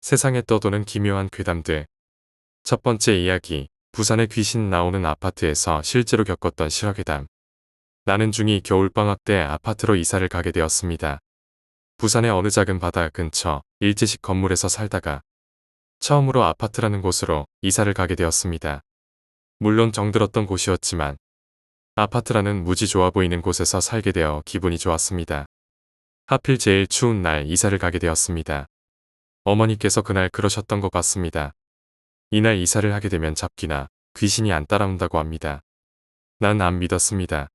세상에 떠도는 기묘한 괴담들. 첫 번째 이야기. 부산의 귀신 나오는 아파트에서 실제로 겪었던 실화괴담. 나는 중2 겨울방학 때 아파트로 이사를 가게 되었습니다. 부산의 어느 작은 바다 근처 일제식 건물에서 살다가 처음으로 아파트라는 곳으로 이사를 가게 되었습니다. 물론 정들었던 곳이었지만 아파트라는 무지 좋아 보이는 곳에서 살게 되어 기분이 좋았습니다. 하필 제일 추운 날 이사를 가게 되었습니다. 어머니께서 그날 그러셨던 것 같습니다. 이날 이사를 하게 되면 잡귀나 귀신이 안 따라온다고 합니다. 난 안 믿었습니다.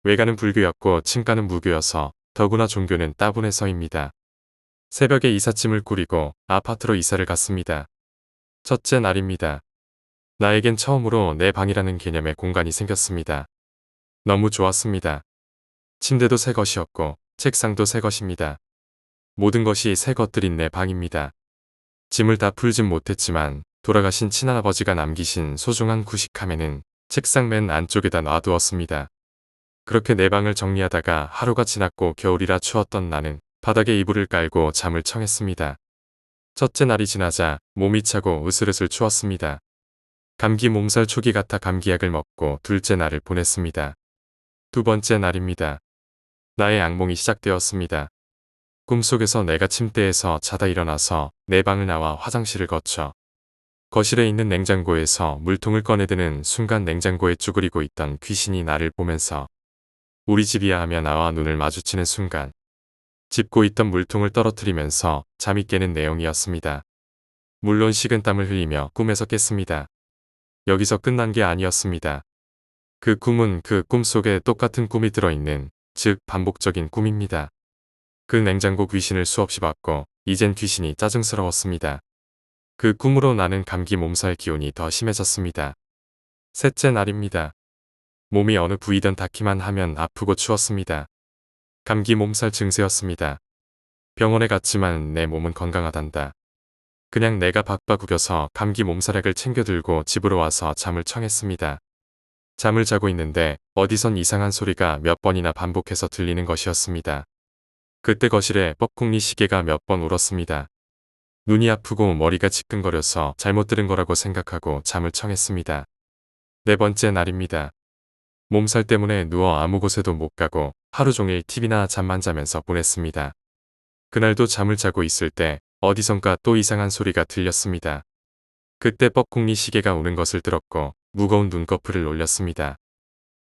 외가는 불교였고 친가는 무교여서 더구나 종교는 따분해서입니다. 새벽에 이삿짐을 꾸리고 아파트로 이사를 갔습니다. 첫째 날입니다. 나에겐 처음으로 내 방이라는 개념의 공간이 생겼습니다. 너무 좋았습니다. 침대도 새 것이었고 책상도 새 것입니다. 모든 것이 새 것들인 내 방입니다. 짐을 다 풀진 못했지만 돌아가신 친할아버지가 남기신 소중한 구식함에는 책상 맨 안쪽에다 놔두었습니다. 그렇게 내 방을 정리하다가 하루가 지났고 겨울이라 추웠던 나는 바닥에 이불을 깔고 잠을 청했습니다. 첫째 날이 지나자 몸이 차고 으슬으슬 추웠습니다. 감기 몸살 초기 같아 감기약을 먹고 둘째 날을 보냈습니다. 두 번째 날입니다. 나의 악몽이 시작되었습니다. 꿈속에서 내가 침대에서 자다 일어나서 내 방을 나와 화장실을 거쳐 거실에 있는 냉장고에서 물통을 꺼내드는 순간 냉장고에 쭈그리고 있던 귀신이 나를 보면서 우리 집이야 하며 나와 눈을 마주치는 순간 짚고 있던 물통을 떨어뜨리면서 잠이 깨는 내용이었습니다. 물론 식은땀을 흘리며 꿈에서 깼습니다. 여기서 끝난 게 아니었습니다. 그 꿈은 그 꿈 속에 똑같은 꿈이 들어있는, 즉 반복적인 꿈입니다. 그 냉장고 귀신을 수없이 봤고 이젠 귀신이 짜증스러웠습니다. 그 꿈으로 나는 감기 몸살 기운이 더 심해졌습니다. 셋째 날입니다. 몸이 어느 부위든 닿기만 하면 아프고 추웠습니다. 감기 몸살 증세였습니다. 병원에 갔지만 내 몸은 건강하단다. 그냥 내가 박박구겨서 감기 몸살약을 챙겨 들고 집으로 와서 잠을 청했습니다. 잠을 자고 있는데 어디선 이상한 소리가 몇 번이나 반복해서 들리는 것이었습니다. 그때 거실에 뻐궁리 시계가 몇 번 울었습니다. 눈이 아프고 머리가 지끈거려서 잘못 들은 거라고 생각하고 잠을 청했습니다. 네 번째 날입니다. 몸살 때문에 누워 아무 곳에도 못 가고 하루 종일 TV나 잠만 자면서 보냈습니다. 그날도 잠을 자고 있을 때 어디선가 또 이상한 소리가 들렸습니다. 그때 뻐궁리 시계가 우는 것을 들었고 무거운 눈꺼풀을 올렸습니다.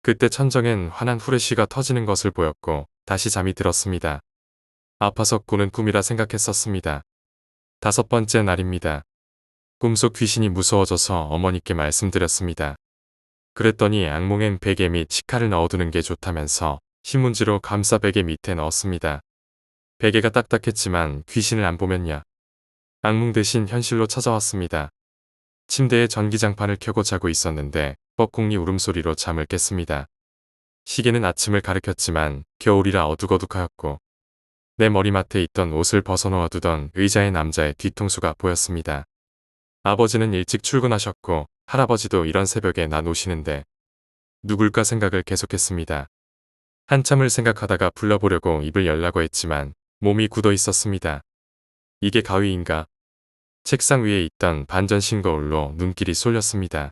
그때 천정엔 환한 후레쉬가 터지는 것을 보였고 다시 잠이 들었습니다. 아파서 꾸는 꿈이라 생각했었습니다. 다섯 번째 날입니다. 꿈속 귀신이 무서워져서 어머니께 말씀드렸습니다. 그랬더니 악몽엔 베개 및 치카를 넣어두는 게 좋다면서 신문지로 감싸 베개 밑에 넣었습니다. 베개가 딱딱했지만 귀신을 안 보면야. 악몽 대신 현실로 찾아왔습니다. 침대에 전기장판을 켜고 자고 있었는데 뻐궁리 울음소리로 잠을 깼습니다. 시계는 아침을 가리켰지만 겨울이라 어둑어둑하였고 내 머리맡에 있던 옷을 벗어놓아 두던 의자의 남자의 뒤통수가 보였습니다. 아버지는 일찍 출근하셨고 할아버지도 이런 새벽에 나 노시는데 누굴까 생각을 계속했습니다. 한참을 생각하다가 불러보려고 입을 열라고 했지만 몸이 굳어 있었습니다. 이게 가위인가? 책상 위에 있던 반전신 거울로 눈길이 쏠렸습니다.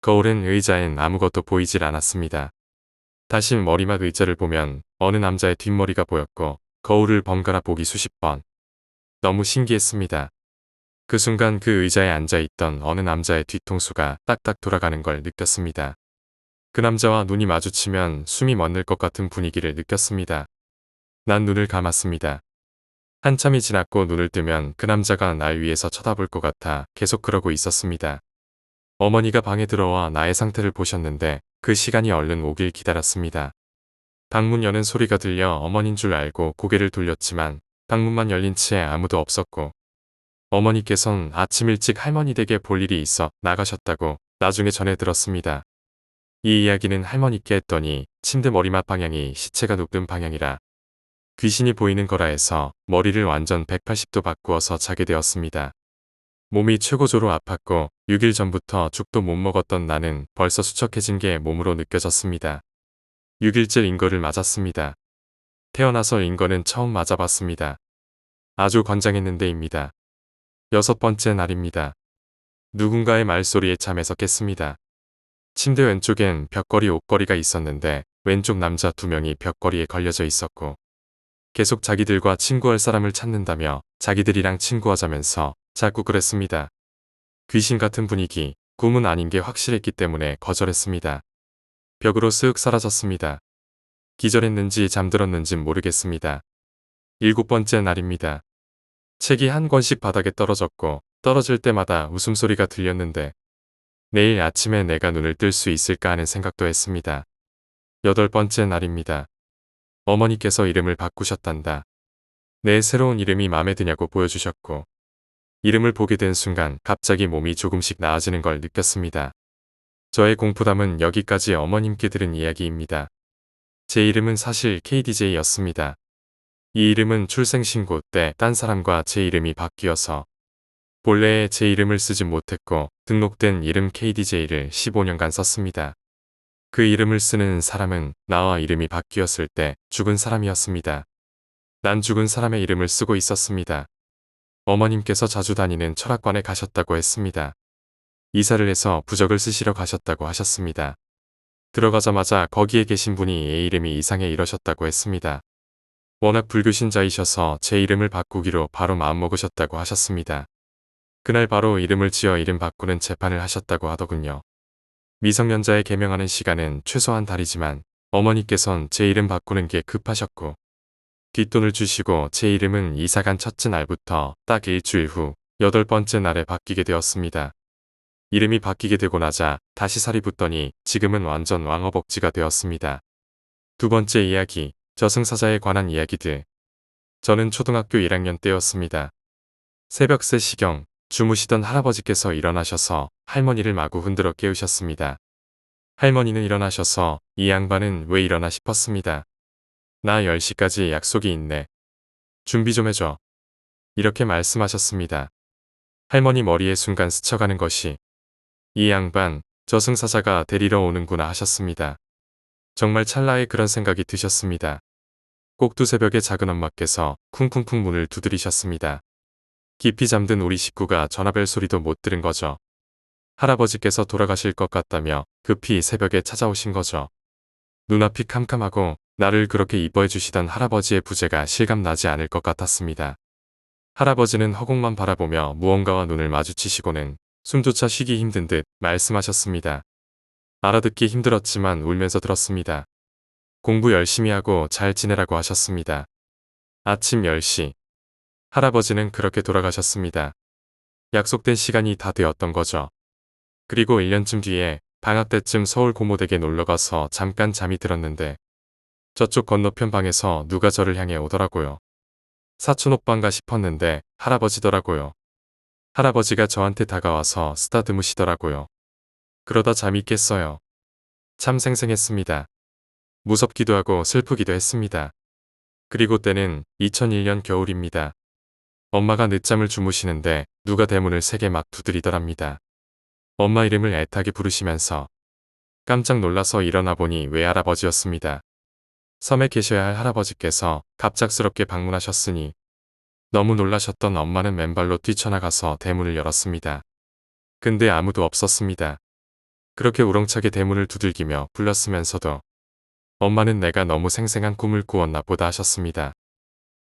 거울엔 의자엔 아무것도 보이질 않았습니다. 다시 머리맡 의자를 보면 어느 남자의 뒷머리가 보였고 거울을 번갈아 보기 수십 번. 너무 신기했습니다. 그 순간 그 의자에 앉아있던 어느 남자의 뒤통수가 딱딱 돌아가는 걸 느꼈습니다. 그 남자와 눈이 마주치면 숨이 멎는 것 같은 분위기를 느꼈습니다. 난 눈을 감았습니다. 한참이 지났고 눈을 뜨면 그 남자가 날 위에서 쳐다볼 것 같아 계속 그러고 있었습니다. 어머니가 방에 들어와 나의 상태를 보셨는데 그 시간이 얼른 오길 기다렸습니다. 방문 여는 소리가 들려 어머니인 줄 알고 고개를 돌렸지만 방문만 열린 채 아무도 없었고 어머니께선 아침 일찍 할머니 댁에 볼 일이 있어 나가셨다고 나중에 전해 들었습니다. 이 이야기는 할머니께 했더니 침대 머리맡 방향이 시체가 눕는 방향이라 귀신이 보이는 거라 해서 머리를 완전 180도 바꾸어서 자게 되었습니다. 몸이 최고조로 아팠고 6일 전부터 죽도 못 먹었던 나는 벌써 수척해진 게 몸으로 느껴졌습니다. 6일째 인거를 맞았습니다. 태어나서 인거는 처음 맞아봤습니다. 아주 건장했는데입니다. 6번째 날입니다. 누군가의 말소리에 잠에서 깼습니다. 침대 왼쪽엔 벽걸이 옷걸이가 있었는데 왼쪽 남자 2명이 벽걸이에 걸려져 있었고 계속 자기들과 친구할 사람을 찾는다며 자기들이랑 친구하자면서 자꾸 그랬습니다. 귀신 같은 분위기, 꿈은 아닌 게 확실했기 때문에 거절했습니다. 벽으로 쓱 사라졌습니다. 기절했는지 잠들었는진 모르겠습니다. 7번째 날입니다. 책이 한 권씩 바닥에 떨어졌고 떨어질 때마다 웃음소리가 들렸는데 내일 아침에 내가 눈을 뜰 수 있을까 하는 생각도 했습니다. 8번째 날입니다. 어머니께서 이름을 바꾸셨단다. 내 새로운 이름이 마음에 드냐고 보여주셨고 이름을 보게 된 순간 갑자기 몸이 조금씩 나아지는 걸 느꼈습니다. 저의 공포담은 여기까지 어머님께 들은 이야기입니다. 제 이름은 사실 KDJ였습니다. 이 이름은 출생신고 때 딴 사람과 제 이름이 바뀌어서 본래의 제 이름을 쓰진 못했고 등록된 이름 KDJ를 15년간 썼습니다. 그 이름을 쓰는 사람은 나와 이름이 바뀌었을 때 죽은 사람이었습니다. 난 죽은 사람의 이름을 쓰고 있었습니다. 어머님께서 자주 다니는 철학관에 가셨다고 했습니다. 이사를 해서 부적을 쓰시러 가셨다고 하셨습니다. 들어가자마자 거기에 계신 분이 애 이름이 이상해 이러셨다고 했습니다. 워낙 불교신자이셔서 제 이름을 바꾸기로 바로 마음먹으셨다고 하셨습니다. 그날 바로 이름을 지어 이름 바꾸는 재판을 하셨다고 하더군요. 미성년자에 개명하는 시간은 최소한 달이지만 어머니께선 제 이름 바꾸는 게 급하셨고 뒷돈을 주시고 제 이름은 이사간 첫째 날부터 딱 일주일 후 8번째 날에 바뀌게 되었습니다. 이름이 바뀌게 되고 나자 다시 살이 붙더니 지금은 완전 왕허벅지가 되었습니다. 2번째 이야기, 저승사자에 관한 이야기들. 저는 초등학교 1학년 때였습니다. 새벽 3시경 주무시던 할아버지께서 일어나셔서 할머니를 마구 흔들어 깨우셨습니다. 할머니는 일어나셔서 이 양반은 왜 일어나 싶었습니다. 나 10시까지 약속이 있네. 준비 좀 해줘. 이렇게 말씀하셨습니다. 할머니 머리에 순간 스쳐가는 것이 이 양반 저승사자가 데리러 오는구나 하셨습니다. 정말 찰나에 그런 생각이 드셨습니다. 꼭두 새벽에 작은 엄마께서 쿵쿵쿵 문을 두드리셨습니다. 깊이 잠든 우리 식구가 전화벨 소리도 못 들은 거죠. 할아버지께서 돌아가실 것 같다며 급히 새벽에 찾아오신 거죠. 눈앞이 캄캄하고 나를 그렇게 이뻐해 주시던 할아버지의 부재가 실감나지 않을 것 같았습니다. 할아버지는 허공만 바라보며 무언가와 눈을 마주치시고는 숨조차 쉬기 힘든 듯 말씀하셨습니다. 알아듣기 힘들었지만 울면서 들었습니다. 공부 열심히 하고 잘 지내라고 하셨습니다. 아침 10시. 할아버지는 그렇게 돌아가셨습니다. 약속된 시간이 다 되었던 거죠. 그리고 1년쯤 뒤에 방학 때쯤 서울 고모댁에 놀러가서 잠깐 잠이 들었는데 저쪽 건너편 방에서 누가 저를 향해 오더라고요. 사촌 오빠인가 싶었는데 할아버지더라고요. 할아버지가 저한테 다가와서 쓰다듬으시더라고요. 그러다 잠이 깼어요. 참 생생했습니다. 무섭기도 하고 슬프기도 했습니다. 그리고 때는 2001년 겨울입니다. 엄마가 늦잠을 주무시는데 누가 대문을 세게 막 두드리더랍니다. 엄마 이름을 애타게 부르시면서 깜짝 놀라서 일어나 보니 외할아버지였습니다. 섬에 계셔야 할 할아버지께서 갑작스럽게 방문하셨으니 너무 놀라셨던 엄마는 맨발로 뛰쳐나가서 대문을 열었습니다. 근데 아무도 없었습니다. 그렇게 우렁차게 대문을 두들기며 불렀으면서도 엄마는 내가 너무 생생한 꿈을 꾸었나 보다 하셨습니다.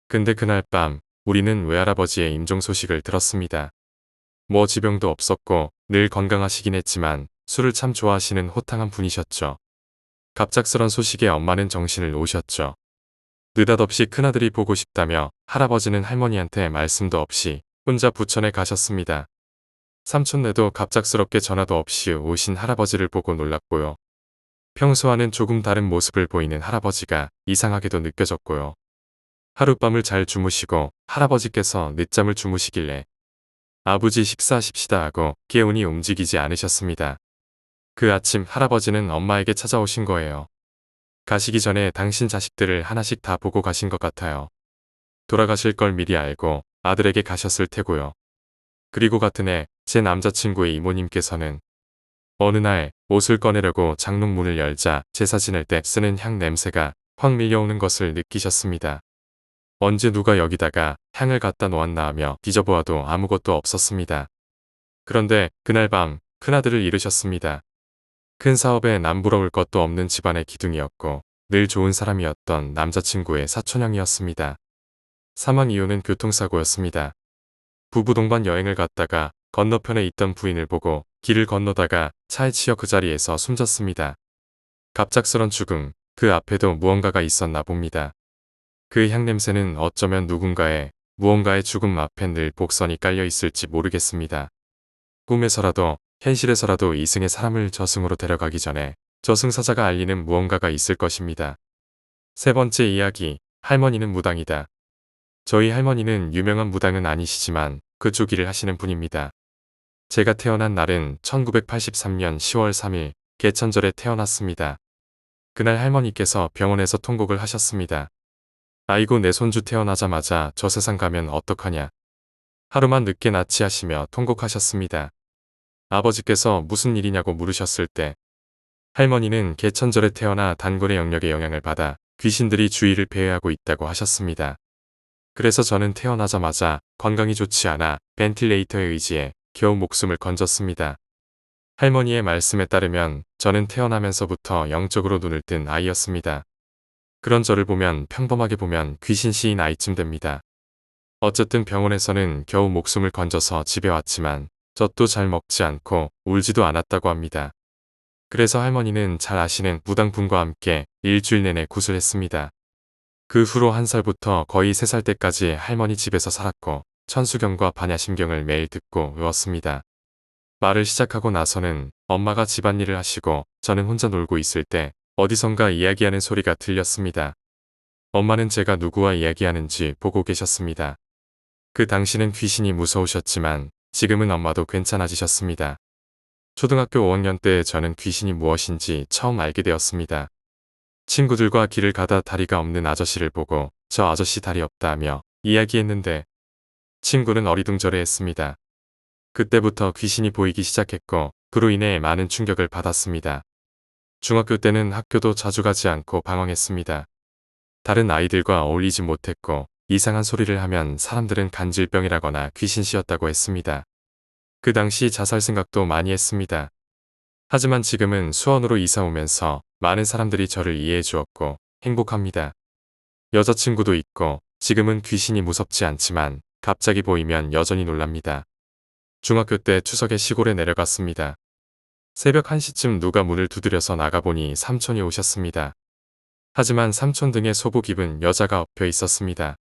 근데 그날 밤 우리는 외할아버지의 임종 소식을 들었습니다. 뭐 지병도 없었고 늘 건강하시긴 했지만 술을 참 좋아하시는 호탕한 분이셨죠. 갑작스런 소식에 엄마는 정신을 놓으셨죠. 느닷없이 큰아들이 보고 싶다며 할아버지는 할머니한테 말씀도 없이 혼자 부천에 가셨습니다. 삼촌네도 갑작스럽게 전화도 없이 오신 할아버지를 보고 놀랐고요. 평소와는 조금 다른 모습을 보이는 할아버지가 이상하게도 느껴졌고요. 하룻밤을 잘 주무시고 할아버지께서 늦잠을 주무시길래 아버지 식사하십시다 하고 깨우니 움직이지 않으셨습니다. 그 아침 할아버지는 엄마에게 찾아오신 거예요. 가시기 전에 당신 자식들을 하나씩 다 보고 가신 것 같아요. 돌아가실 걸 미리 알고 아들에게 가셨을 테고요. 그리고 같은 해 제 남자친구의 이모님께서는 어느 날 옷을 꺼내려고 장롱문을 열자 제사 지낼 때 쓰는 향 냄새가 확 밀려오는 것을 느끼셨습니다. 언제 누가 여기다가 향을 갖다 놓았나 하며 뒤져보아도 아무것도 없었습니다. 그런데 그날 밤 큰아들을 잃으셨습니다. 큰 사업에 남부러울 것도 없는 집안의 기둥이었고 늘 좋은 사람이었던 남자친구의 사촌형이었습니다. 사망 이유는 교통사고였습니다. 부부 동반 여행을 갔다가 건너편에 있던 부인을 보고 길을 건너다가 차에 치여 그 자리에서 숨졌습니다. 갑작스런 죽음, 그 앞에도 무언가가 있었나 봅니다. 그 향냄새는 어쩌면 무언가의 죽음 앞엔 늘 복선이 깔려 있을지 모르겠습니다. 꿈에서라도 현실에서라도 이승의 사람을 저승으로 데려가기 전에 저승사자가 알리는 무언가가 있을 것입니다. 세 번째 이야기, 할머니는 무당이다. 저희 할머니는 유명한 무당은 아니시지만 그쪽 일을 하시는 분입니다. 제가 태어난 날은 1983년 10월 3일 개천절에 태어났습니다. 그날 할머니께서 병원에서 통곡을 하셨습니다. 아이고 내 손주 태어나자마자 저 세상 가면 어떡하냐. 하루만 늦게 납치하시며 통곡하셨습니다. 아버지께서 무슨 일이냐고 물으셨을 때 할머니는 개천절에 태어나 단골의 영역에 영향을 받아 귀신들이 주위를 배회하고 있다고 하셨습니다. 그래서 저는 태어나자마자 건강이 좋지 않아 벤틸레이터에 의지해 겨우 목숨을 건졌습니다. 할머니의 말씀에 따르면 저는 태어나면서부터 영적으로 눈을 뜬 아이였습니다. 그런 저를 보면 평범하게 보면 귀신 시인 아이쯤 됩니다. 어쨌든 병원에서는 겨우 목숨을 건져서 집에 왔지만 젖도 잘 먹지 않고 울지도 않았다고 합니다. 그래서 할머니는 잘 아시는 무당분과 함께 일주일 내내 구슬했습니다. 그 후로 1살부터 거의 3살 때까지 할머니 집에서 살았고 천수경과 반야심경을 매일 듣고 외웠습니다. 말을 시작하고 나서는 엄마가 집안일을 하시고 저는 혼자 놀고 있을 때 어디선가 이야기하는 소리가 들렸습니다. 엄마는 제가 누구와 이야기하는지 보고 계셨습니다. 그 당시는 귀신이 무서우셨지만 지금은 엄마도 괜찮아지셨습니다. 초등학교 5학년 때 저는 귀신이 무엇인지 처음 알게 되었습니다. 친구들과 길을 가다 다리가 없는 아저씨를 보고 저 아저씨 다리 없다 하며 이야기했는데 친구는 어리둥절해 했습니다. 그때부터 귀신이 보이기 시작했고 그로 인해 많은 충격을 받았습니다. 중학교 때는 학교도 자주 가지 않고 방황했습니다. 다른 아이들과 어울리지 못했고 이상한 소리를 하면 사람들은 간질병이라거나 귀신씨였다고 했습니다. 그 당시 자살 생각도 많이 했습니다. 하지만 지금은 수원으로 이사 오면서 많은 사람들이 저를 이해해 주었고 행복합니다. 여자친구도 있고 지금은 귀신이 무섭지 않지만 갑자기 보이면 여전히 놀랍니다. 중학교 때 추석에 시골에 내려갔습니다. 새벽 1시쯤 누가 문을 두드려서 나가보니 삼촌이 오셨습니다. 하지만 삼촌 등에 소복 입은 여자가 엎여 있었습니다.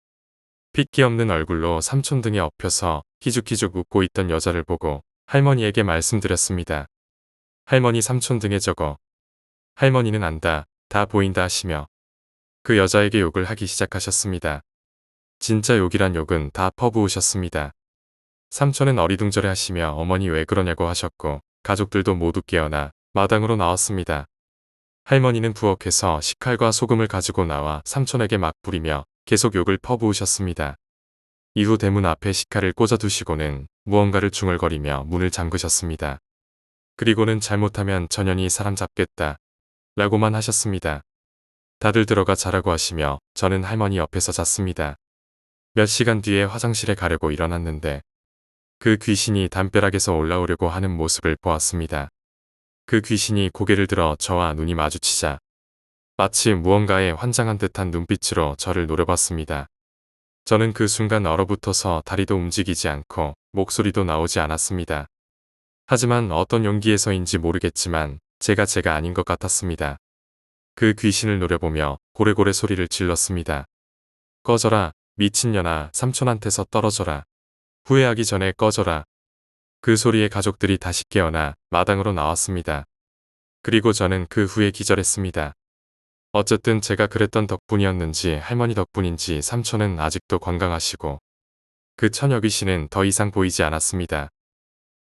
핏기 없는 얼굴로 삼촌 등에 엎여서 희죽희죽 웃고 있던 여자를 보고 할머니에게 말씀드렸습니다. 할머니 삼촌 등에 저거. 할머니는 안다, 다 보인다 하시며 그 여자에게 욕을 하기 시작하셨습니다. 진짜 욕이란 욕은 다 퍼부으셨습니다. 삼촌은 어리둥절해 하시며 어머니 왜 그러냐고 하셨고 가족들도 모두 깨어나 마당으로 나왔습니다. 할머니는 부엌에서 식칼과 소금을 가지고 나와 삼촌에게 막 뿌리며 계속 욕을 퍼부으셨습니다. 이후 대문 앞에 식칼을 꽂아두시고는 무언가를 중얼거리며 문을 잠그셨습니다. 그리고는 잘못하면 전현이 사람 잡겠다 라고만 하셨습니다. 다들 들어가 자라고 하시며 저는 할머니 옆에서 잤습니다. 몇 시간 뒤에 화장실에 가려고 일어났는데 그 귀신이 담벼락에서 올라오려고 하는 모습을 보았습니다. 그 귀신이 고개를 들어 저와 눈이 마주치자 마치 무언가에 환장한 듯한 눈빛으로 저를 노려봤습니다. 저는 그 순간 얼어붙어서 다리도 움직이지 않고 목소리도 나오지 않았습니다. 하지만 어떤 용기에서인지 모르겠지만 제가 아닌 것 같았습니다. 그 귀신을 노려보며 고래고래 소리를 질렀습니다. 꺼져라, 미친년아, 삼촌한테서 떨어져라. 후회하기 전에 꺼져라. 그 소리에 가족들이 다시 깨어나 마당으로 나왔습니다. 그리고 저는 그 후에 기절했습니다. 어쨌든 제가 그랬던 덕분이었는지 할머니 덕분인지 삼촌은 아직도 건강하시고 그 처녀 귀신은 더 이상 보이지 않았습니다.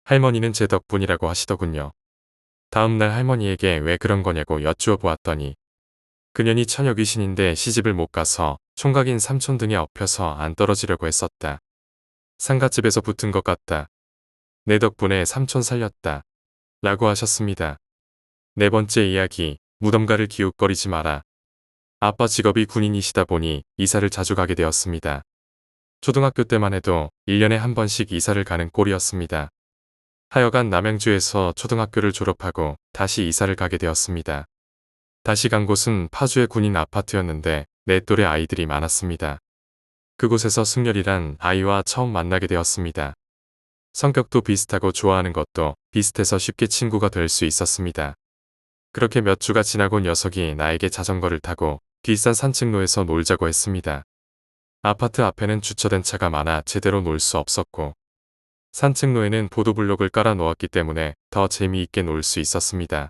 할머니는 제 덕분이라고 하시더군요. 다음날 할머니에게 왜 그런 거냐고 여쭈어 보았더니 그년이 처녀 귀신인데 시집을 못 가서 총각인 삼촌 등에 엎여서 안 떨어지려고 했었다. 상갓집에서 붙은 것 같다. 내 덕분에 삼촌 살렸다. 라고 하셨습니다. 네 번째 이야기, 무덤가를 기웃거리지 마라. 아빠 직업이 군인이시다 보니 이사를 자주 가게 되었습니다. 초등학교 때만 해도 1년에 한 번씩 이사를 가는 꼴이었습니다. 하여간 남양주에서 초등학교를 졸업하고 다시 이사를 가게 되었습니다. 다시 간 곳은 파주의 군인 아파트였는데 내 또래 아이들이 많았습니다. 그곳에서 승열이란 아이와 처음 만나게 되었습니다. 성격도 비슷하고 좋아하는 것도 비슷해서 쉽게 친구가 될 수 있었습니다. 그렇게 몇 주가 지나고 녀석이 나에게 자전거를 타고 뒷산 산책로에서 놀자고 했습니다. 아파트 앞에는 주차된 차가 많아 제대로 놀 수 없었고 산책로에는 보도블록을 깔아 놓았기 때문에 더 재미있게 놀 수 있었습니다.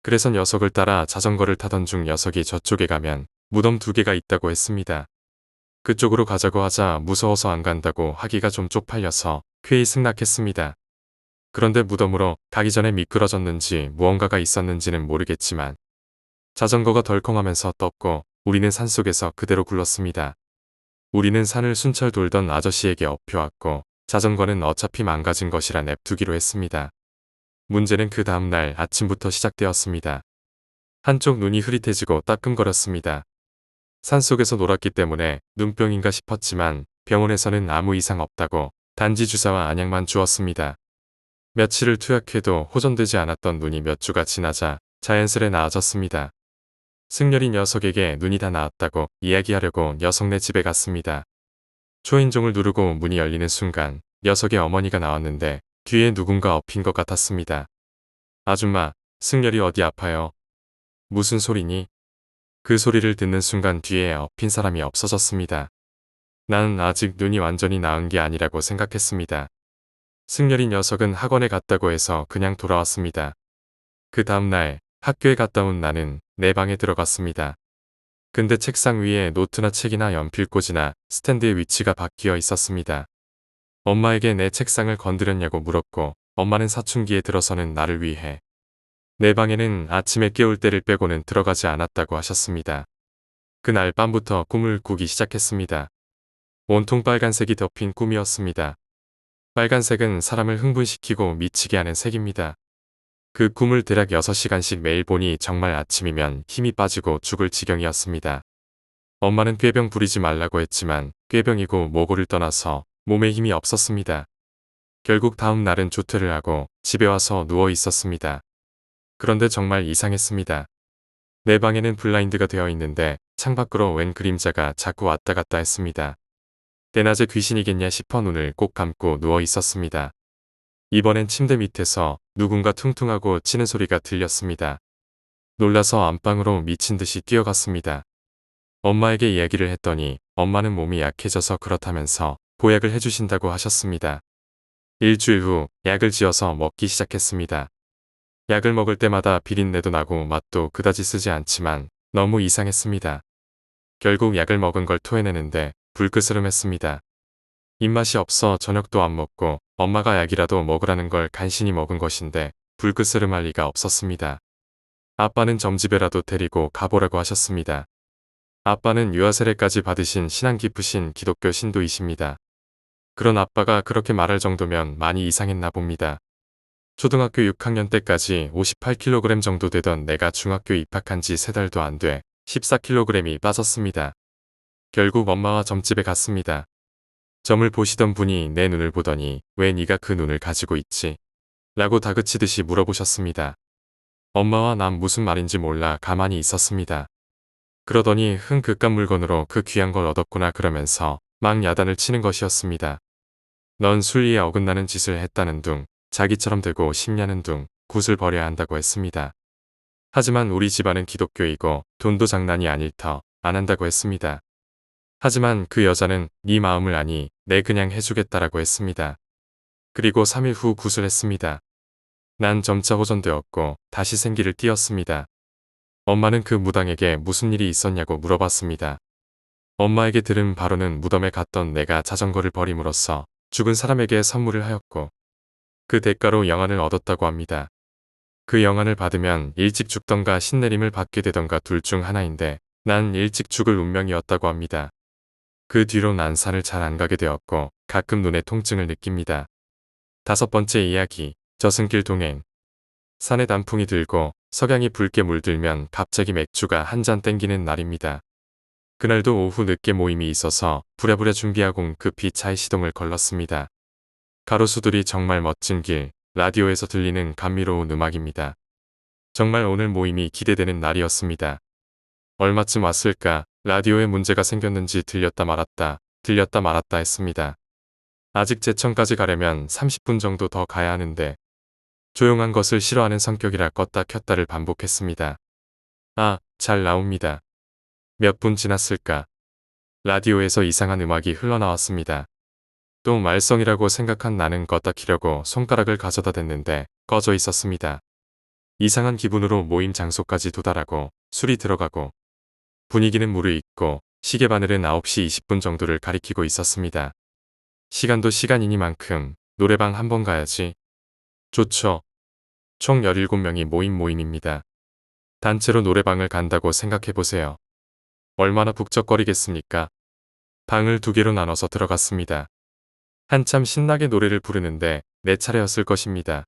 그래서 녀석을 따라 자전거를 타던 중 녀석이 저쪽에 가면 무덤 2개가 있다고 했습니다. 그쪽으로 가자고 하자 무서워서 안 간다고 하기가 좀 쪽팔려서 쾌히 승낙했습니다. 그런데 무덤으로 가기 전에 미끄러졌는지 무언가가 있었는지는 모르겠지만 자전거가 덜컹하면서 떴고 우리는 산속에서 그대로 굴렀습니다. 우리는 산을 순찰 돌던 아저씨에게 업혀왔고 자전거는 어차피 망가진 것이라 냅두기로 했습니다. 문제는 그 다음날 아침부터 시작되었습니다. 한쪽 눈이 흐릿해지고 따끔거렸습니다. 산속에서 놀았기 때문에 눈병인가 싶었지만 병원에서는 아무 이상 없다고 단지 주사와 안약만 주었습니다. 며칠을 투약해도 호전되지 않았던 눈이 몇 주가 지나자 자연스레 나아졌습니다. 승열이 녀석에게 눈이 다 나았다고 이야기하려고 녀석네 집에 갔습니다. 초인종을 누르고 문이 열리는 순간 녀석의 어머니가 나왔는데 뒤에 누군가 엎인 것 같았습니다. 아줌마, 승열이 어디 아파요? 무슨 소리니? 그 소리를 듣는 순간 뒤에 엎인 사람이 없어졌습니다. 나는 아직 눈이 완전히 나은 게 아니라고 생각했습니다. 승열이 녀석은 학원에 갔다고 해서 그냥 돌아왔습니다. 그 다음날 학교에 갔다 온 나는 내 방에 들어갔습니다. 근데 책상 위에 노트나 책이나 연필꽂이나 스탠드의 위치가 바뀌어 있었습니다. 엄마에게 내 책상을 건드렸냐고 물었고 엄마는 사춘기에 들어서는 나를 위해 내 방에는 아침에 깨울 때를 빼고는 들어가지 않았다고 하셨습니다. 그날 밤부터 꿈을 꾸기 시작했습니다. 온통 빨간색이 덮인 꿈이었습니다. 빨간색은 사람을 흥분시키고 미치게 하는 색입니다. 그 꿈을 대략 6시간씩 매일 보니 정말 아침이면 힘이 빠지고 죽을 지경이었습니다. 엄마는 꾀병 부리지 말라고 했지만 꾀병이고 뭐고를 떠나서 몸에 힘이 없었습니다. 결국 다음 날은 조퇴를 하고 집에 와서 누워 있었습니다. 그런데 정말 이상했습니다. 내 방에는 블라인드가 되어 있는데 창밖으로 웬 그림자가 자꾸 왔다 갔다 했습니다. 대낮에 귀신이겠냐 싶어 눈을 꼭 감고 누워 있었습니다. 이번엔 침대 밑에서 누군가 퉁퉁하고 치는 소리가 들렸습니다. 놀라서 안방으로 미친 듯이 뛰어갔습니다. 엄마에게 이야기를 했더니 엄마는 몸이 약해져서 그렇다면서 보약을 해주신다고 하셨습니다. 일주일 후 약을 지어서 먹기 시작했습니다. 약을 먹을 때마다 비린내도 나고 맛도 그다지 쓰지 않지만 너무 이상했습니다. 결국 약을 먹은 걸 토해내는데 불끄스름했습니다. 입맛이 없어 저녁도 안 먹고 엄마가 약이라도 먹으라는 걸 간신히 먹은 것인데 불끄스름할 리가 없었습니다. 아빠는 점집에라도 데리고 가보라고 하셨습니다. 아빠는 유아세례까지 받으신 신앙 깊으신 기독교 신도이십니다. 그런 아빠가 그렇게 말할 정도면 많이 이상했나 봅니다. 초등학교 6학년 때까지 58kg 정도 되던 내가 중학교 입학한 지 3달도 안 돼 14kg이 빠졌습니다. 결국 엄마와 점집에 갔습니다. 점을 보시던 분이 내 눈을 보더니 왜 네가 그 눈을 가지고 있지? 라고 다그치듯이 물어보셨습니다. 엄마와 난 무슨 말인지 몰라 가만히 있었습니다. 그러더니 흥 그깟 물건으로 그 귀한 걸 얻었구나 그러면서 막 야단을 치는 것이었습니다. 넌 순리에 어긋나는 짓을 했다는 둥, 자기처럼 되고 싶냐는 둥, 굿을 버려야 한다고 했습니다. 하지만 우리 집안은 기독교이고 돈도 장난이 아닐 터 안 한다고 했습니다. 하지만 그 여자는 네 마음을 아니 내 그냥 해주겠다라고 했습니다. 그리고 3일 후 굿을 했습니다. 난 점차 호전되었고 다시 생기를 띄었습니다. 엄마는 그 무당에게 무슨 일이 있었냐고 물어봤습니다. 엄마에게 들은 바로는 무덤에 갔던 내가 자전거를 버림으로써 죽은 사람에게 선물을 하였고 그 대가로 영안을 얻었다고 합니다. 그 영안을 받으면 일찍 죽던가 신내림을 받게 되던가 둘 중 하나인데 난 일찍 죽을 운명이었다고 합니다. 그 뒤로 난 산을 잘 안 가게 되었고 가끔 눈에 통증을 느낍니다. 5번째 이야기, 저승길 동행. 산에 단풍이 들고 석양이 붉게 물들면 갑자기 맥주가 한 잔 땡기는 날입니다. 그날도 오후 늦게 모임이 있어서 부랴부랴 준비하고 급히 차에 시동을 걸렀습니다. 가로수들이 정말 멋진 길, 라디오에서 들리는 감미로운 음악입니다. 정말 오늘 모임이 기대되는 날이었습니다. 얼마쯤 왔을까 라디오에 문제가 생겼는지 들렸다 말았다 했습니다. 아직 제천까지 가려면 30분 정도 더 가야 하는데 조용한 것을 싫어하는 성격이라 껐다 켰다를 반복했습니다. 아, 잘 나옵니다. 몇 분 지났을까? 라디오에서 이상한 음악이 흘러나왔습니다. 또 말썽이라고 생각한 나는 껐다 키려고 손가락을 가져다 댔는데 꺼져 있었습니다. 이상한 기분으로 모임 장소까지 도달하고 술이 들어가고 분위기는 무르익고 시계 바늘은 9시 20분 정도를 가리키고 있었습니다. 시간도 시간이니만큼 노래방 한번 가야지. 좋죠. 총 17명이 모인 모임입니다. 단체로 노래방을 간다고 생각해보세요. 얼마나 북적거리겠습니까? 방을 2개로 나눠서 들어갔습니다. 한참 신나게 노래를 부르는데 내 차례였을 것입니다.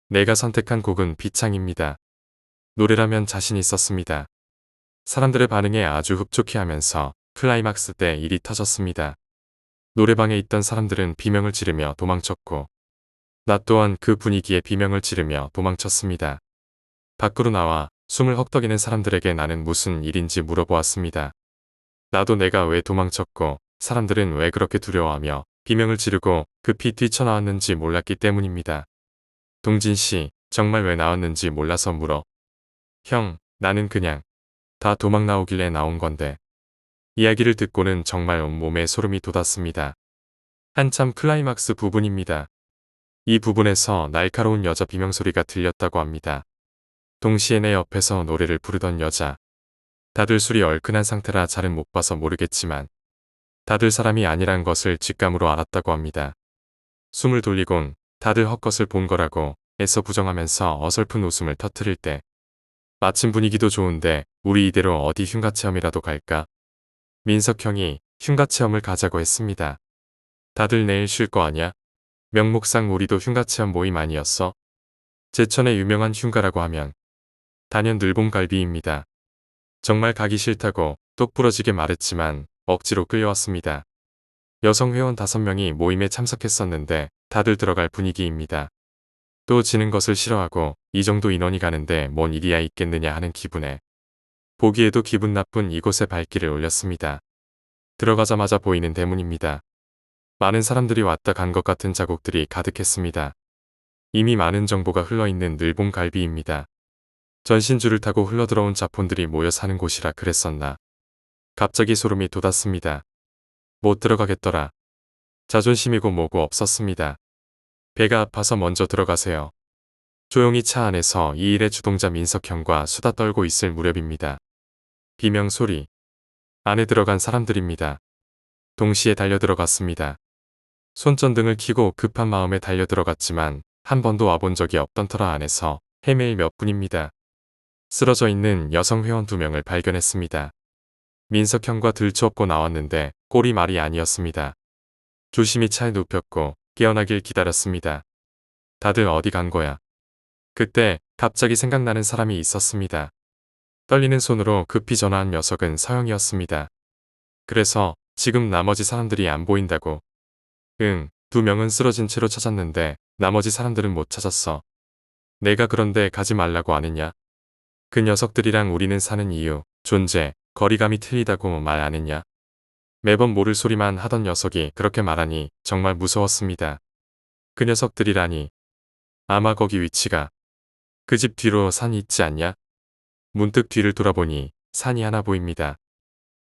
내가 선택한 곡은 비창입니다. 노래라면 자신 있었습니다. 사람들의 반응에 아주 흡족해하면서 클라이막스 때 일이 터졌습니다. 노래방에 있던 사람들은 비명을 지르며 도망쳤고 나 또한 그 분위기에 비명을 지르며 도망쳤습니다. 밖으로 나와 숨을 헉덕이는 사람들에게 나는 무슨 일인지 물어보았습니다. 나도 내가 왜 도망쳤고 사람들은 왜 그렇게 두려워하며 비명을 지르고 급히 뛰쳐나왔는지 몰랐기 때문입니다. 동진 씨, 정말 왜 나왔는지 몰라서 물어. 형, 나는 그냥 다 도망 나오길래 나온 건데. 이야기를 듣고는 정말 온몸에 소름이 돋았습니다. 한참 클라이막스 부분입니다. 이 부분에서 날카로운 여자 비명소리가 들렸다고 합니다. 동시에 내 옆에서 노래를 부르던 여자. 다들 술이 얼큰한 상태라 잘은 못 봐서 모르겠지만 다들 사람이 아니란 것을 직감으로 알았다고 합니다. 숨을 돌리곤 다들 헛것을 본 거라고 애써 부정하면서 어설픈 웃음을 터뜨릴 때 마침 분위기도 좋은데 우리 이대로 어디 흉가체험이라도 갈까? 민석 형이 흉가체험을 가자고 했습니다. 다들 내일 쉴 거 아냐? 명목상 우리도 흉가체험 모임 아니었어? 제천의 유명한 흉가라고 하면 단연 늘봉갈비입니다. 정말 가기 싫다고 똑부러지게 말했지만 억지로 끌려왔습니다. 여성 회원 5명이 모임에 참석했었는데 다들 들어갈 분위기입니다. 또 지는 것을 싫어하고 이 정도 인원이 가는데 뭔 일이야 있겠느냐 하는 기분에 보기에도 기분 나쁜 이곳에 발길을 올렸습니다. 들어가자마자 보이는 대문입니다. 많은 사람들이 왔다 간 것 같은 자국들이 가득했습니다. 이미 많은 정보가 흘러있는 늘봉갈비입니다. 전신줄을 타고 흘러들어온 자폰들이 모여 사는 곳이라 그랬었나. 갑자기 소름이 돋았습니다. 못 들어가겠더라. 자존심이고 뭐고 없었습니다. 배가 아파서 먼저 들어가세요. 조용히 차 안에서 이 일의 주동자 민석형과 수다 떨고 있을 무렵입니다. 비명 소리. 안에 들어간 사람들입니다. 동시에 달려들어갔습니다. 손전등을 켜고 급한 마음에 달려들어갔지만 한 번도 와본 적이 없던 터라 안에서 헤매일 몇 분입니다. 쓰러져 있는 여성 회원 2명을 발견했습니다. 민석형과 들추업고 나왔는데 꼴이 말이 아니었습니다. 조심히 차에 눕혔고 깨어나길 기다렸습니다. 다들 어디 간 거야? 그때 갑자기 생각나는 사람이 있었습니다. 떨리는 손으로 급히 전화한 녀석은 서영이었습니다. 그래서 지금 나머지 사람들이 안 보인다고. 응, 2명은 쓰러진 채로 찾았는데 나머지 사람들은 못 찾았어. 내가 그런데 가지 말라고 안 했냐? 그 녀석들이랑 우리는 사는 이유, 존재, 거리감이 틀리다고 말 안 했냐? 매번 모를 소리만 하던 녀석이 그렇게 말하니 정말 무서웠습니다. 그 녀석들이라니. 아마 거기 위치가 그 집 뒤로 산이 있지 않냐? 문득 뒤를 돌아보니 산이 하나 보입니다.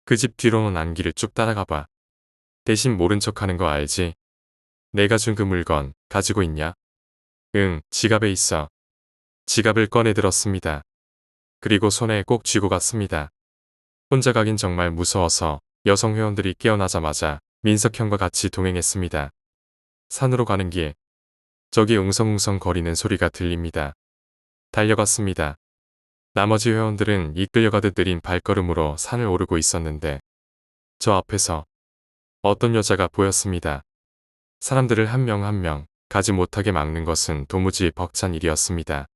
그 집 뒤로는 안길을 쭉 따라가봐. 대신 모른 척하는 거 알지? 내가 준 그 물건 가지고 있냐? 응, 지갑에 있어. 지갑을 꺼내 들었습니다. 그리고 손에 꼭 쥐고 갔습니다. 혼자 가긴 정말 무서워서 여성 회원들이 깨어나자마자 민석형과 같이 동행했습니다. 산으로 가는 길. 저기 웅성웅성 거리는 소리가 들립니다. 달려갔습니다. 나머지 회원들은 이끌려가듯 느린 발걸음으로 산을 오르고 있었는데 저 앞에서 어떤 여자가 보였습니다. 사람들을 한 명 한 명 가지 못하게 막는 것은 도무지 벅찬 일이었습니다.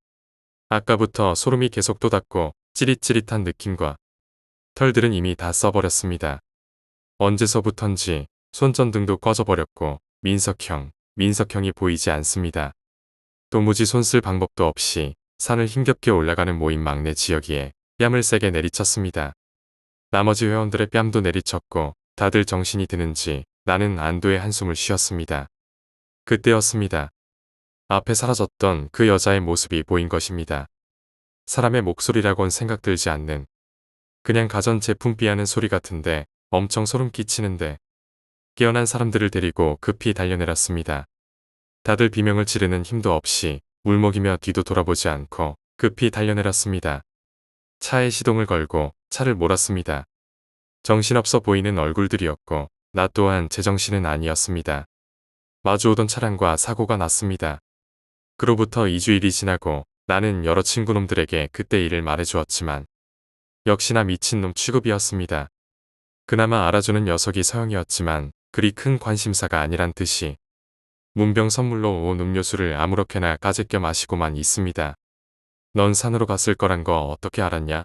아까부터 소름이 계속 돋았고 찌릿찌릿한 느낌과 털들은 이미 다 써버렸습니다. 언제서부턴지 손전등도 꺼져버렸고 민석형이 보이지 않습니다. 도무지 손 쓸 방법도 없이 산을 힘겹게 올라가는 모임 막내 지역이에 뺨을 세게 내리쳤습니다. 나머지 회원들의 뺨도 내리쳤고 다들 정신이 드는지 나는 안도의 한숨을 쉬었습니다. 그때였습니다. 앞에 사라졌던 그 여자의 모습이 보인 것입니다. 사람의 목소리라곤 생각 들지 않는 그냥 가전제품 삐하는 소리 같은데 엄청 소름 끼치는데 깨어난 사람들을 데리고 급히 달려내렸습니다. 다들 비명을 지르는 힘도 없이 울먹이며 뒤도 돌아보지 않고 급히 달려내렸습니다. 차에 시동을 걸고 차를 몰았습니다. 정신없어 보이는 얼굴들이었고 나 또한 제정신은 아니었습니다. 마주오던 차량과 사고가 났습니다. 그로부터 2주일이 지나고 나는 여러 친구놈들에게 그때 일을 말해주었지만 역시나 미친놈 취급이었습니다. 그나마 알아주는 녀석이 서영이었지만 그리 큰 관심사가 아니란 듯이 문병 선물로 온 음료수를 아무렇게나 까제껴 마시고만 있습니다. 넌 산으로 갔을 거란 거 어떻게 알았냐?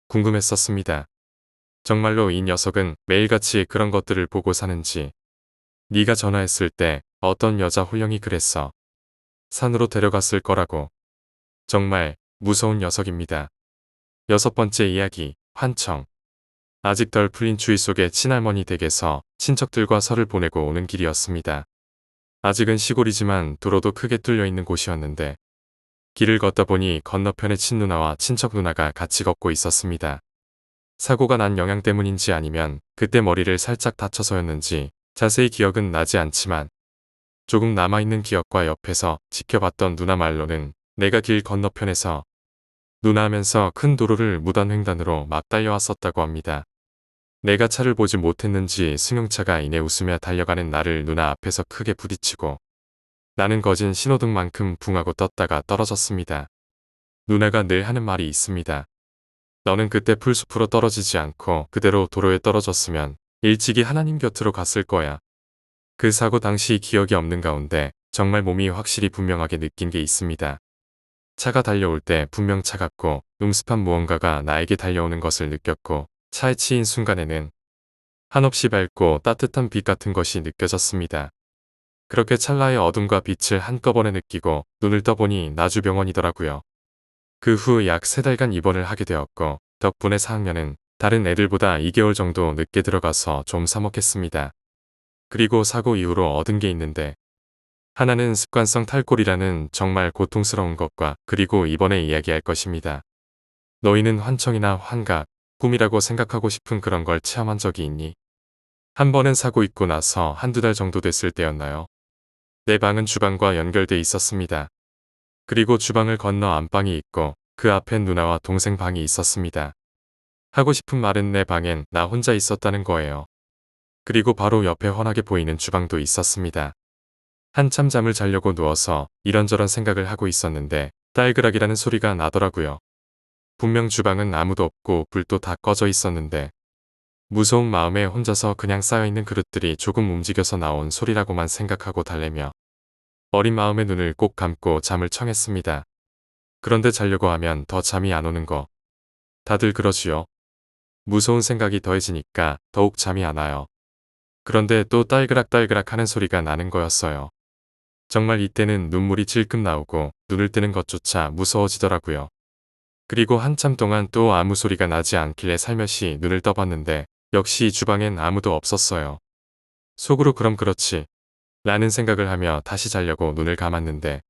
궁금했었습니다. 정말로 이 녀석은 매일같이 그런 것들을 보고 사는지. 네가 전화했을 때 어떤 여자 홀령이 그랬어. 산으로 데려갔을 거라고. 정말 무서운 녀석입니다. 6번째 이야기, 환청. 아직 덜 풀린 추위 속에 친할머니 댁에서 친척들과 설을 보내고 오는 길이었습니다. 아직은 시골이지만 도로도 크게 뚫려있는 곳이었는데 길을 걷다 보니 건너편에 친누나와 친척 누나가 같이 걷고 있었습니다. 사고가 난 영향 때문인지 아니면 그때 머리를 살짝 다쳐서였는지 자세히 기억은 나지 않지만 조금 남아있는 기억과 옆에서 지켜봤던 누나 말로는 내가 길 건너편에서 누나 하면서 큰 도로를 무단횡단으로 막 달려왔었다고 합니다. 내가 차를 보지 못했는지 승용차가 이내 웃으며 달려가는 나를 누나 앞에서 크게 부딪히고 나는 거진 신호등만큼 붕하고 떴다가 떨어졌습니다. 누나가 늘 하는 말이 있습니다. 너는 그때 풀숲으로 떨어지지 않고 그대로 도로에 떨어졌으면 일찍이 하나님 곁으로 갔을 거야. 그 사고 당시 기억이 없는 가운데 정말 몸이 확실히 분명하게 느낀 게 있습니다. 차가 달려올 때 분명 차갑고 음습한 무언가가 나에게 달려오는 것을 느꼈고 차에 치인 순간에는 한없이 밝고 따뜻한 빛 같은 것이 느껴졌습니다. 그렇게 찰나의 어둠과 빛을 한꺼번에 느끼고 눈을 떠보니 나주병원이더라고요. 그 후 약 3달간 입원을 하게 되었고 덕분에 4학년은 다른 애들보다 2개월 정도 늦게 들어가서 좀 서먹했습니다. 그리고 사고 이후로 얻은 게 있는데 하나는 습관성 탈골이라는 정말 고통스러운 것과 그리고 이번에 이야기할 것입니다. 너희는 환청이나 환각, 꿈이라고 생각하고 싶은 그런 걸 체험한 적이 있니? 한 번은 사고 있고 나서 1~2달 정도 됐을 때였나요? 내 방은 주방과 연결돼 있었습니다. 그리고 주방을 건너 안방이 있고 그 앞엔 누나와 동생 방이 있었습니다. 하고 싶은 말은 내 방엔 나 혼자 있었다는 거예요. 그리고 바로 옆에 훤하게 보이는 주방도 있었습니다. 한참 잠을 자려고 누워서 이런저런 생각을 하고 있었는데 딸그락이라는 소리가 나더라고요. 분명 주방은 아무도 없고 불도 다 꺼져 있었는데 무서운 마음에 혼자서 그냥 쌓여있는 그릇들이 조금 움직여서 나온 소리라고만 생각하고 달래며 어린 마음의 눈을 꼭 감고 잠을 청했습니다. 그런데 자려고 하면 더 잠이 안 오는 거. 다들 그러지요. 무서운 생각이 더해지니까 더욱 잠이 안 와요. 그런데 또 딸그락딸그락 하는 소리가 나는 거였어요. 정말 이때는 눈물이 질끔 나오고 눈을 뜨는 것조차 무서워지더라고요. 그리고 한참 동안 또 아무 소리가 나지 않길래 살며시 눈을 떠봤는데 역시 주방엔 아무도 없었어요. 속으로 그럼 그렇지 라는 생각을 하며 다시 자려고 눈을 감았는데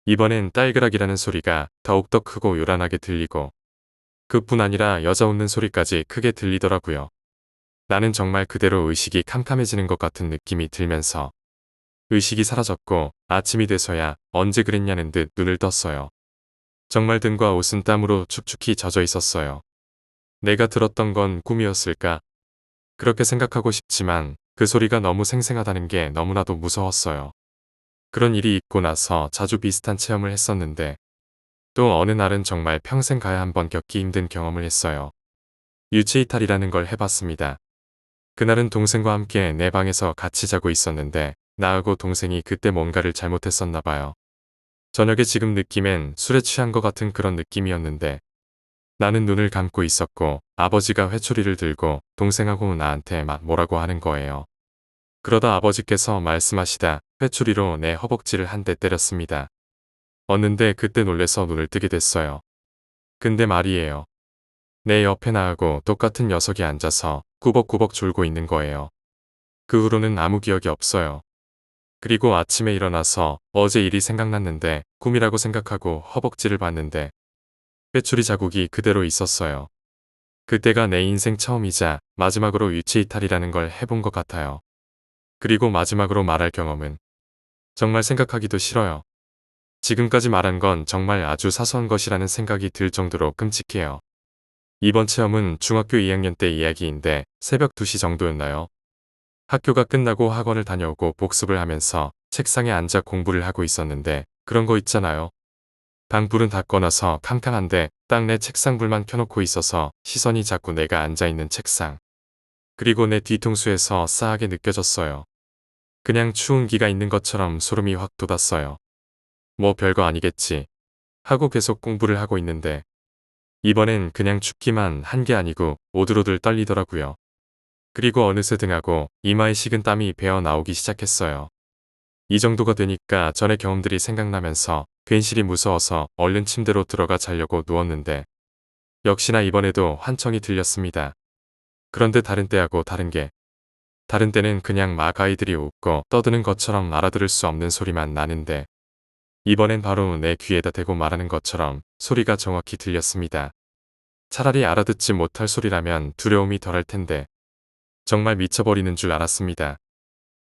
이번엔 딸그락이라는 소리가 더욱더 크고 요란하게 들리고 그뿐 아니라 여자 웃는 소리까지 크게 들리더라고요. 나는 정말 그대로 의식이 캄캄해지는 것 같은 느낌이 들면서 의식이 사라졌고 아침이 돼서야 언제 그랬냐는 듯 눈을 떴어요. 정말 등과 옷은 땀으로 축축히 젖어 있었어요. 내가 들었던 건 꿈이었을까? 그렇게 생각하고 싶지만 그 소리가 너무 생생하다는 게 너무나도 무서웠어요. 그런 일이 있고 나서 자주 비슷한 체험을 했었는데 또 어느 날은 정말 평생 가야 한번 겪기 힘든 경험을 했어요. 유체이탈이라는 걸 해봤습니다. 그날은 동생과 함께 내 방에서 같이 자고 있었는데 나하고 동생이 그때 뭔가를 잘못했었나 봐요. 저녁에 지금 느낌엔 술에 취한 것 같은 그런 느낌이었는데 나는 눈을 감고 있었고 아버지가 회초리를 들고 동생하고 나한테 막 뭐라고 하는 거예요. 그러다 아버지께서 말씀하시다 회초리로 내 허벅지를 한 대 때렸습니다. 얻는데 그때 놀래서 눈을 뜨게 됐어요. 근데 말이에요. 내 옆에 나하고 똑같은 녀석이 앉아서 꾸벅꾸벅 졸고 있는 거예요. 그 후로는 아무 기억이 없어요. 그리고 아침에 일어나서 어제 일이 생각났는데 꿈이라고 생각하고 허벅지를 봤는데 회초리 자국이 그대로 있었어요. 그때가 내 인생 처음이자 마지막으로 위치이탈이라는 걸 해본 것 같아요. 그리고 마지막으로 말할 경험은 정말 생각하기도 싫어요. 지금까지 말한 건 정말 아주 사소한 것이라는 생각이 들 정도로 끔찍해요. 이번 체험은 중학교 2학년 때 이야기인데 새벽 2시 정도였나요? 학교가 끝나고 학원을 다녀오고 복습을 하면서 책상에 앉아 공부를 하고 있었는데 그런 거 있잖아요. 방불은 다 꺼놔서 캄캄한데 딱 내 책상 불만 켜놓고 있어서 시선이 자꾸 내가 앉아있는 책상. 그리고 내 뒤통수에서 싸하게 느껴졌어요. 그냥 추운기가 있는 것처럼 소름이 확 돋았어요. 뭐 별거 아니겠지 하고 계속 공부를 하고 있는데 이번엔 그냥 춥기만 한 게 아니고 오들오들 떨리더라고요. 그리고 어느새 등하고 이마에 식은 땀이 배어 나오기 시작했어요. 이 정도가 되니까 전의 경험들이 생각나면서 괜시리 무서워서 얼른 침대로 들어가 자려고 누웠는데 역시나 이번에도 환청이 들렸습니다. 그런데 다른 때하고 다른 때는 그냥 막 아이들이 웃고 떠드는 것처럼 알아들을 수 없는 소리만 나는데 이번엔 바로 내 귀에다 대고 말하는 것처럼 소리가 정확히 들렸습니다. 차라리 알아듣지 못할 소리라면 두려움이 덜할 텐데 정말 미쳐버리는 줄 알았습니다.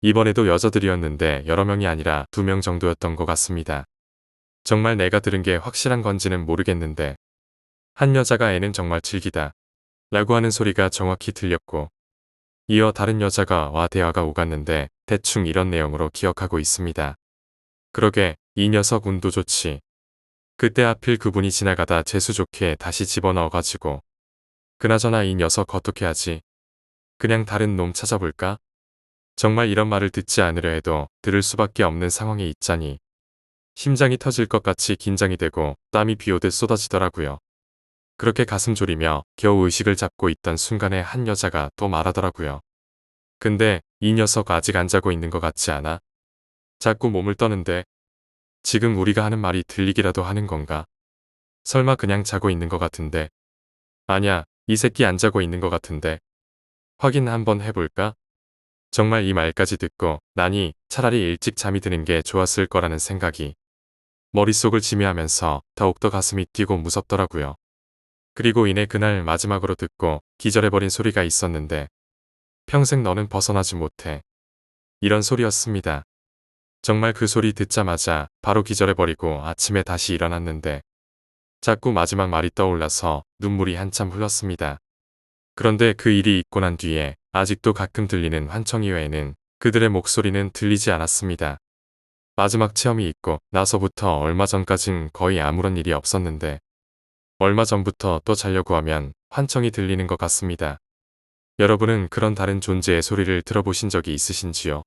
이번에도 여자들이었는데 여러 명이 아니라 2명 정도였던 것 같습니다. 정말 내가 들은 게 확실한 건지는 모르겠는데 한 여자가 애는 정말 즐기다 라고 하는 소리가 정확히 들렸고 이어 다른 여자가 와 대화가 오갔는데 대충 이런 내용으로 기억하고 있습니다. 그러게 이 녀석 운도 좋지. 그때 하필 그분이 지나가다 재수 좋게 다시 집어넣어가지고 그나저나 이 녀석 어떻게 하지? 그냥 다른 놈 찾아볼까? 정말 이런 말을 듣지 않으려 해도 들을 수밖에 없는 상황에 있자니 심장이 터질 것 같이 긴장이 되고 땀이 비오듯 쏟아지더라고요. 그렇게 가슴 졸이며 겨우 의식을 잡고 있던 순간에 한 여자가 또 말하더라고요. 근데 이 녀석 아직 안 자고 있는 것 같지 않아? 자꾸 몸을 떠는데 지금 우리가 하는 말이 들리기라도 하는 건가? 설마 그냥 자고 있는 것 같은데. 아냐, 이 새끼 안 자고 있는 것 같은데. 확인 한번 해볼까? 정말 이 말까지 듣고 나니 차라리 일찍 잠이 드는 게 좋았을 거라는 생각이 머릿속을 지배하면서 더욱더 가슴이 뛰고 무섭더라고요. 그리고 이내 그날 마지막으로 듣고 기절해버린 소리가 있었는데 평생 너는 벗어나지 못해. 이런 소리였습니다. 정말 그 소리 듣자마자 바로 기절해버리고 아침에 다시 일어났는데 자꾸 마지막 말이 떠올라서 눈물이 한참 흘렀습니다. 그런데 그 일이 있고 난 뒤에 아직도 가끔 들리는 환청이 외에는 그들의 목소리는 들리지 않았습니다. 마지막 체험이 있고 나서부터 얼마 전까진 거의 아무런 일이 없었는데 얼마 전부터 또 자려고 하면 환청이 들리는 것 같습니다. 여러분은 그런 다른 존재의 소리를 들어보신 적이 있으신지요?